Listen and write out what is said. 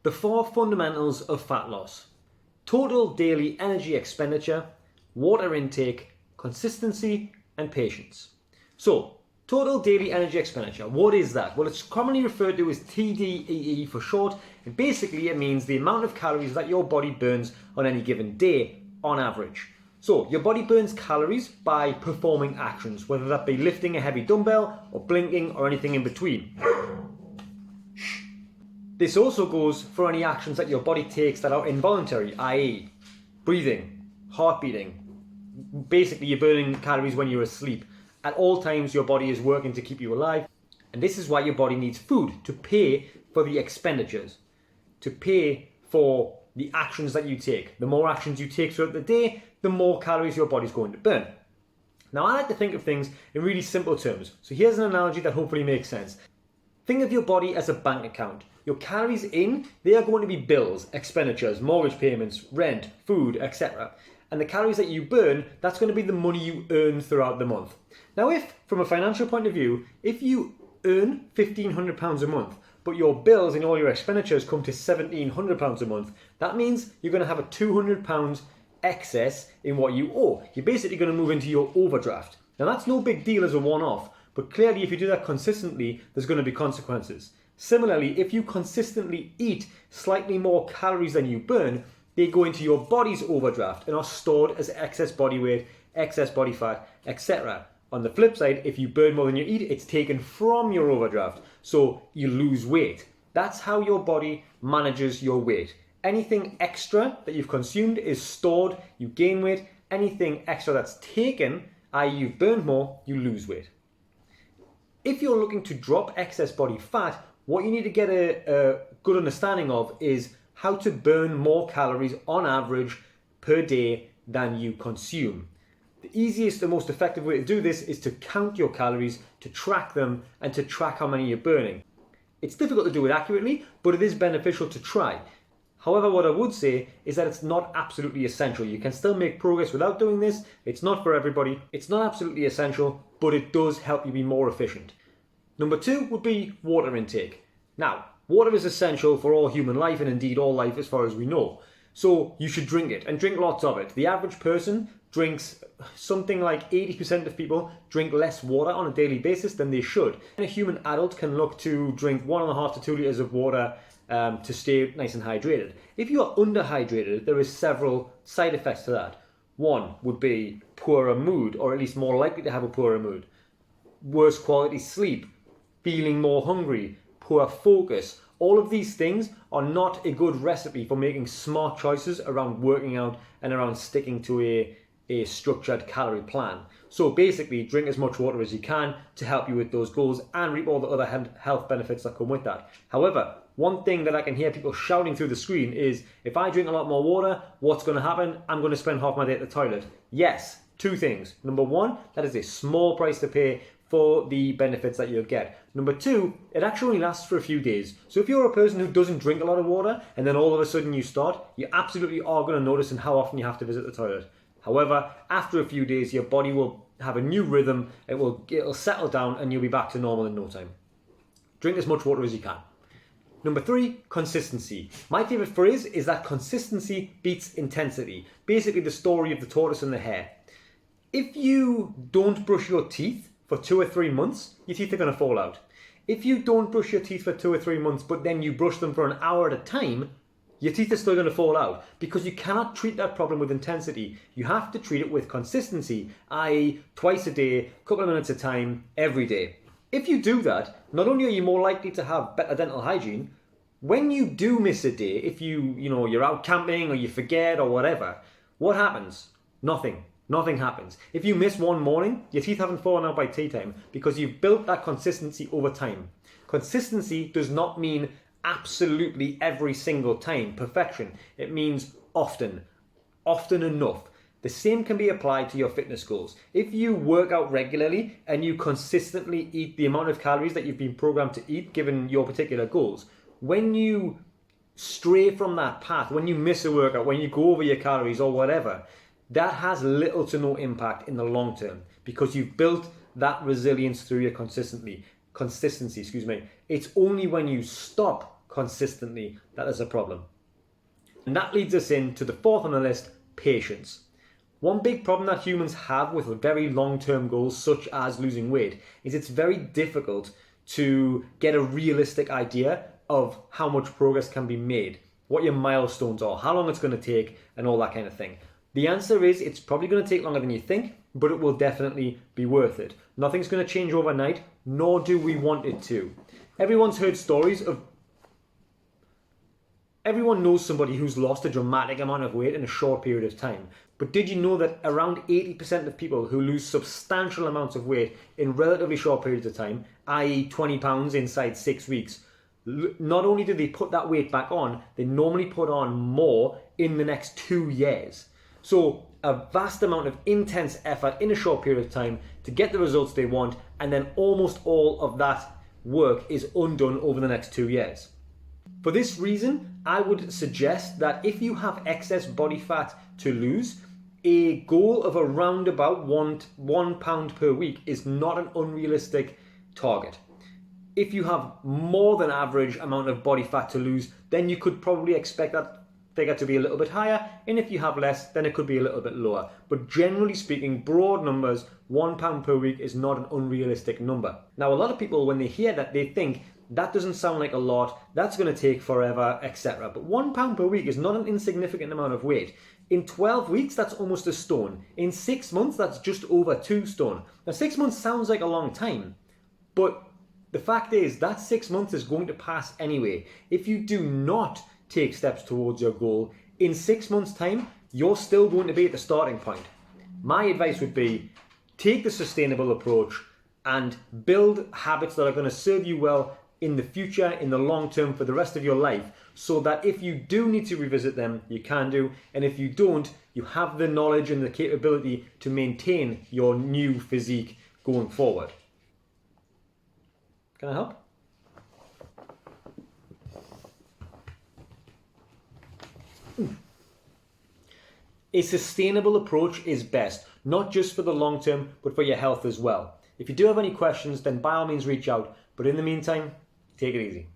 The 4 fundamentals of fat loss: total daily energy expenditure, water intake, consistency, and patience. So, total daily energy expenditure, what is that? Well, it's commonly referred to as TDEE for short, and basically it means the amount of calories that your body burns on any given day on average. So, your body burns calories by performing actions, whether that be lifting a heavy dumbbell or blinking or anything in between. This also goes for any actions that your body takes that are involuntary, i.e. breathing, heart beating. Basically, you're burning calories when you're asleep. At all times, your body is working to keep you alive. And this is why your body needs food to pay for the expenditures, to pay for the actions that you take. The more actions you take throughout the day, the more calories your body's going to burn. Now, I like to think of things in really simple terms. So here's an analogy that hopefully makes sense. Think of your body as a bank account. Your calories in, they are going to be bills, expenditures, mortgage payments, rent, food, etc. And the calories that you burn, that's going to be the money you earn throughout the month. Now, if, from a financial point of view, if you earn £1,500 a month, but your bills and all your expenditures come to £1,700 a month, that means you're going to have a £200 excess in what you owe. You're basically going to move into your overdraft. Now, that's no big deal as a one-off, but clearly if you do that consistently, there's going to be consequences. Similarly, if you consistently eat slightly more calories than you burn, they go into your body's overdraft and are stored as excess body weight, excess body fat, etc. On the flip side, if you burn more than you eat, it's taken from your overdraft, so you lose weight. That's how your body manages your weight. Anything extra that you've consumed is stored, you gain weight. Anything extra that's taken, i.e. you've burned more, you lose weight. If you're looking to drop excess body fat, what you need to get a good understanding of is how to burn more calories on average per day than you consume. The easiest and most effective way to do this is to count your calories, to track them, and to track how many you're burning. It's difficult to do it accurately, but it is beneficial to try. However, what I would say is that it's not absolutely essential. You can still make progress without doing this. It's not for everybody. It's not absolutely essential, but it does help you be more efficient. Number 2 would be water intake. Now, water is essential for all human life and indeed all life as far as we know. So you should drink it and drink lots of it. The average person drinks something like 80% of people drink less water on a daily basis than they should. A human adult can look to drink 1.5 to 2 litres of water to stay nice and hydrated. If you are underhydrated, there is several side effects to that. One would be poorer mood, or at least more likely to have a poorer mood. Worse quality sleep, feeling more hungry, poor focus. All of these things are not a good recipe for making smart choices around working out and around sticking to a structured calorie plan. So basically, drink as much water as you can to help you with those goals and reap all the other health benefits that come with that. However, one thing that I can hear people shouting through the screen is, if I drink a lot more water, what's going to happen? I'm going to spend half my day at the toilet. Yes, 2 things. Number 1, that is a small price to pay for the benefits that you'll get. Number 2, it actually lasts for a few days. So if you're a person who doesn't drink a lot of water and then all of a sudden you start, you absolutely are going to notice in how often you have to visit the toilet. However, after a few days, your body will have a new rhythm, it'll settle down and you'll be back to normal in no time. Drink as much water as you can. Number 3, consistency. My favourite phrase is that consistency beats intensity. Basically the story of the tortoise and the hare. If you don't brush your teeth for 2 or 3 months, your teeth are going to fall out. If you don't brush your teeth for 2 or 3 months, but then you brush them for an hour at a time, your teeth are still going to fall out, because you cannot treat that problem with intensity. You have to treat it with consistency, i.e. twice a day, a couple of minutes at a time, every day. If you do that, not only are you more likely to have better dental hygiene, when you do miss a day, if you're out camping or you forget or whatever, what happens? Nothing. Nothing happens. If you miss one morning, your teeth haven't fallen out by tea time because you've built that consistency over time. Consistency does not mean absolutely every single time perfection. It means often enough. The same can be applied to your fitness goals. If you work out regularly and you consistently eat the amount of calories that you've been programmed to eat given your particular goals, when you stray from that path, when you miss a workout, when you go over your calories or whatever, that has little to no impact in the long term because you've built that resilience through your consistency. It's only when you stop consistently that there's a problem. And that leads us into the fourth on the list, patience. One big problem that humans have with very long-term goals, such as losing weight, is it's very difficult to get a realistic idea of how much progress can be made, what your milestones are, how long it's going to take, and all that kind of thing. The answer is it's probably going to take longer than you think, but it will definitely be worth it. Nothing's going to change overnight, nor do we want it to. Everyone's heard stories of... Everyone knows somebody who's lost a dramatic amount of weight in a short period of time. But did you know that around 80% of people who lose substantial amounts of weight in relatively short periods of time, i.e. 20 pounds inside 6 weeks, not only do they put that weight back on, they normally put on more in the next 2 years. So a vast amount of intense effort in a short period of time to get the results they want, and then almost all of that work is undone over the next 2 years. For this reason, I would suggest that if you have excess body fat to lose, a goal of around about one pound per week is not an unrealistic target. If you have more than average amount of body fat to lose, then you could probably expect that figure to be a little bit higher, and if you have less, then it could be a little bit lower. But generally speaking, broad numbers, 1 pound per week is not an unrealistic number. Now, a lot of people, when they hear that, they think that doesn't sound like a lot, that's going to take forever, etc. But 1 pound per week is not an insignificant amount of weight. In 12 weeks, that's almost a stone. In 6 months, that's just over 2 stone. Now, 6 months sounds like a long time, but the fact is that 6 months is going to pass anyway. If you do not take steps towards your goal, in 6 months' time, you're still going to be at the starting point. My advice would be, take the sustainable approach and build habits that are going to serve you well in the future, in the long term, for the rest of your life, so that if you do need to revisit them, you can do, and if you don't, you have the knowledge and the capability to maintain your new physique going forward. Can I help? A sustainable approach is best, not just for the long term, but for your health as well. If you do have any questions, then by all means reach out. But in the meantime, take it easy.